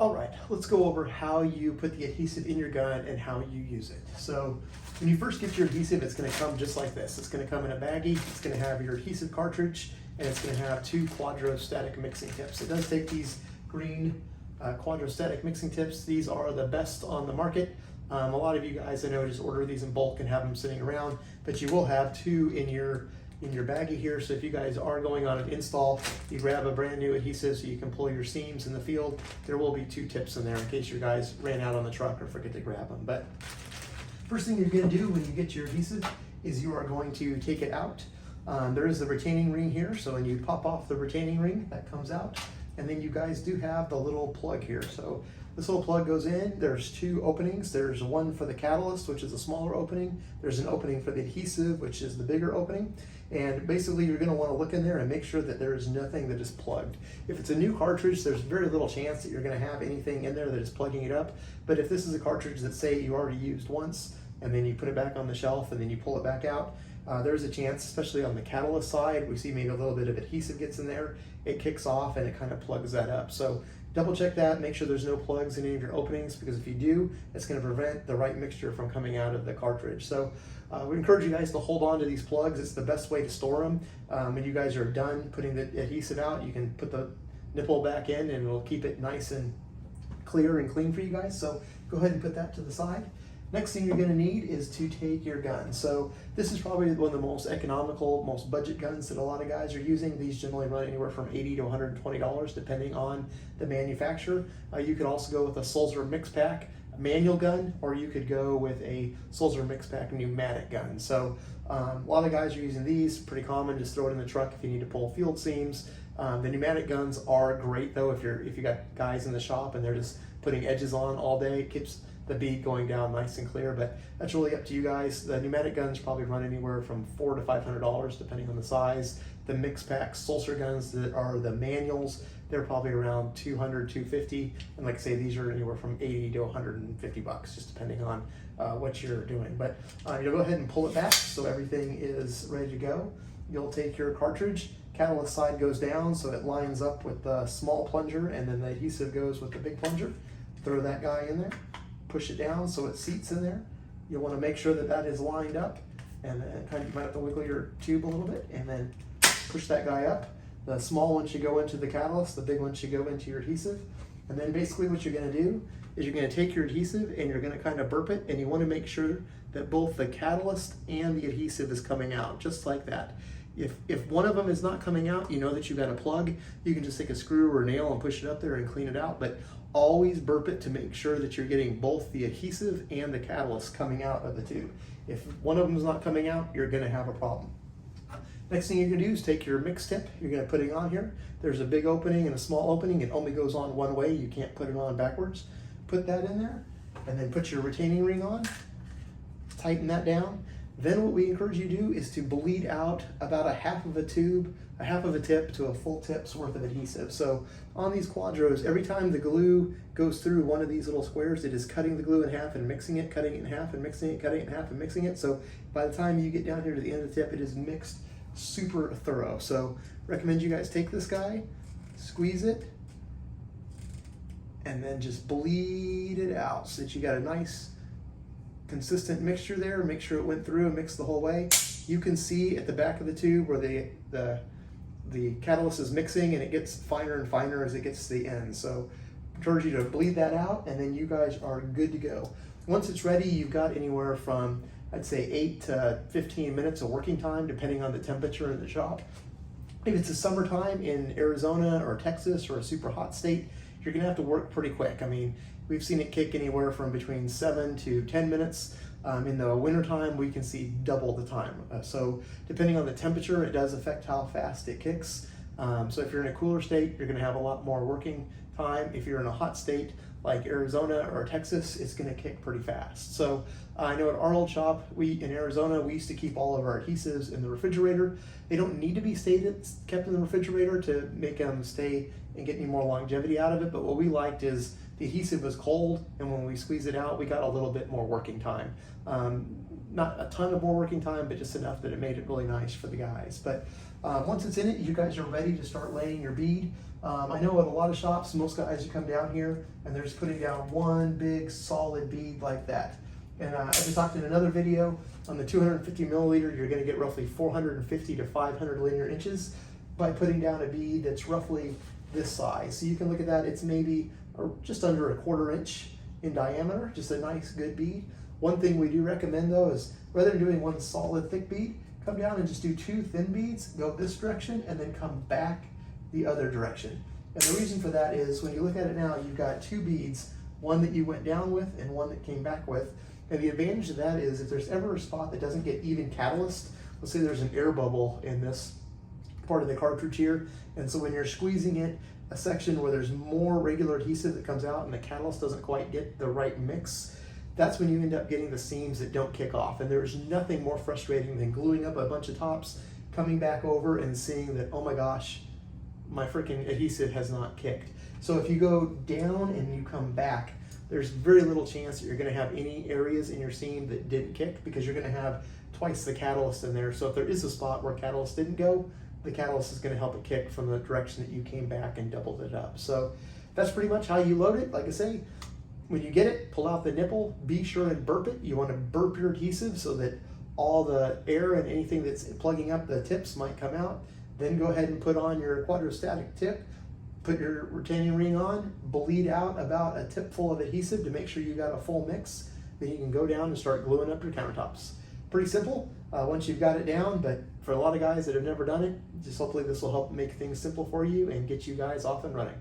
All right, let's go over how you put the adhesive in your gun and how you use it. So when you first get your adhesive, it's gonna come just like this. It's gonna come in a baggie, it's gonna have your adhesive cartridge, and it's gonna have two quadrostatic mixing tips. It does take these green quadrostatic mixing tips. These are the best on the market. A lot of you guys I know just order these in bulk and have them sitting around, but you will have two in your baggie here. So if you guys are going on an install, you grab a brand new adhesive so you can pull your seams in the field. There will be two tips in there in case your guys ran out on the truck or forget to grab them. But first thing you're gonna do when you get your adhesive is you are going to take it out. There is the retaining ring here, so when you pop off the retaining ring, that comes out. And then you guys do have the little plug here. So this little plug goes in, there's two openings. There's one for the catalyst, which is a smaller opening. There's an opening for the adhesive, which is the bigger opening. And basically you're gonna wanna look in there and make sure that there is nothing that is plugged. If it's a new cartridge, there's very little chance that you're gonna have anything in there that is plugging it up. But if this is a cartridge that say you already used once, and then you put it back on the shelf and then you pull it back out, there's a chance, especially on the catalyst side, we see maybe a little bit of adhesive gets in there, it kicks off and it kind of plugs that up. So double check that, make sure there's no plugs in any of your openings, because if you do, it's going to prevent the right mixture from coming out of the cartridge. So we encourage you guys to hold on to these plugs. It's the best way to store them. When you guys are done putting the adhesive out, you can put the nipple back in and it'll keep it nice and clear and clean for you guys. So go ahead and put that to the side. Next thing you're gonna need is to take your gun. So this is probably one of the most economical, most budget guns that a lot of guys are using. These generally run anywhere from $80 to $120 depending on the manufacturer. You could also go with a Sulzer mix pack manual gun, or you could go with a Sulzer mix pack pneumatic gun. So a lot of guys are using these, pretty common, just throw it in the truck if you need to pull field seams. The pneumatic guns are great though if you got guys in the shop and they're just putting edges on all day. It keeps the bead going down nice and clear, but that's really up to you guys. The pneumatic guns probably run anywhere from $400 to $500 depending on the size. The mix pack Sulzer guns that are the manuals, they're probably around $200, $250, and like I say, these are anywhere from $80 to $150, just depending on what you're doing. But you'll go ahead and pull it back so everything is ready to go. You'll take your cartridge, catalyst side goes down so it lines up with the small plunger, and then the adhesive goes with the big plunger. Throw that guy in there, push it down so it seats in there. You'll want to make sure that that is lined up, and then kind of you might have to wiggle your tube a little bit and then push that guy up. The small one should go into the catalyst, the big one should go into your adhesive. And then basically what you're going to do is you're going to take your adhesive and you're going to kind of burp it, and you want to make sure that both the catalyst and the adhesive is coming out just like that. If one of them is not coming out, you know that you've got a plug. You can just take a screw or a nail and push it up there and clean it out, but always burp it to make sure that you're getting both the adhesive and the catalyst coming out of the tube. If one of them is not coming out, you're going to have a problem. Next thing you're going to do is take your mix tip. You're going to put it on here. There's a big opening and a small opening. It only goes on one way. You can't put it on backwards. Put that in there and then put your retaining ring on. Tighten that down. Then what we encourage you to do is to bleed out about a half of a tube, a half of a tip to a full tip's worth of adhesive. So on these quadros, every time the glue goes through one of these little squares, it is cutting the glue in half and mixing it, cutting it in half and mixing it, cutting it in half and mixing it. So by the time you get down here to the end of the tip, it is mixed super thorough. So recommend you guys take this guy, squeeze it, and then just bleed it out so that you got a nice consistent mixture there. Make sure it went through and mixed the whole way. You can see at the back of the tube where the catalyst is mixing, and it gets finer and finer as it gets to the end. So I encourage you to bleed that out, and then you guys are good to go. Once it's ready, you've got anywhere from, I'd say 8 to 15 minutes of working time depending on the temperature in the shop. If it's a summertime in Arizona or Texas or a super hot state, you're gonna have to work pretty quick. I mean, we've seen it kick anywhere from between 7 to 10 minutes. In the wintertime, we can see double the time. So depending on the temperature, it does affect how fast it kicks. So if you're in a cooler state, you're gonna have a lot more working time. If you're in a hot state like Arizona or Texas, it's gonna kick pretty fast. So I know at our old shop, in Arizona, we used to keep all of our adhesives in the refrigerator. They don't need to be kept in the refrigerator to make them stay and get any more longevity out of it, but what we liked is the adhesive was cold, and when we squeezed it out, we got a little bit more working time. Not a ton of more working time, but just enough that it made it really nice for the guys. But Once it's in it, you guys are ready to start laying your bead. I know at a lot of shops, most guys you come down here and they're just putting down one big solid bead like that. And as we talked in another video, on the 250 milliliter, you're gonna get roughly 450 to 500 linear inches by putting down a bead that's roughly this size. So you can look at that, it's maybe just under a 1/4 inch in diameter, just a nice good bead. One thing we do recommend though is rather than doing one solid thick bead, come down and just do 2 thin beads, go this direction and then come back the other direction. And the reason for that is when you look at it now, you've got 2 beads, one that you went down with and one that came back with. And the advantage of that is if there's ever a spot that doesn't get even catalyst, let's say there's an air bubble in this part of the cartridge here, and so when you're squeezing it, a section where there's more regular adhesive that comes out and the catalyst doesn't quite get the right mix, that's when you end up getting the seams that don't kick off. And there's nothing more frustrating than gluing up a bunch of tops, coming back over and seeing that, oh my gosh, my freaking adhesive has not kicked. So if you go down and you come back, there's very little chance that you're gonna have any areas in your seam that didn't kick because you're gonna have twice the catalyst in there. So if there is a spot where catalyst didn't go, the catalyst is gonna help it kick from the direction that you came back and doubled it up. So that's pretty much how you load it. Like I say, when you get it, pull out the nipple, be sure and burp it. You wanna burp your adhesive so that all the air and anything that's plugging up the tips might come out. Then go ahead and put on your quadrostatic tip, put your retaining ring on, bleed out about a tip full of adhesive to make sure you got a full mix. Then you can go down and start gluing up your countertops. Pretty simple once you've got it down, but for a lot of guys that have never done it, just hopefully this will help make things simple for you and get you guys off and running.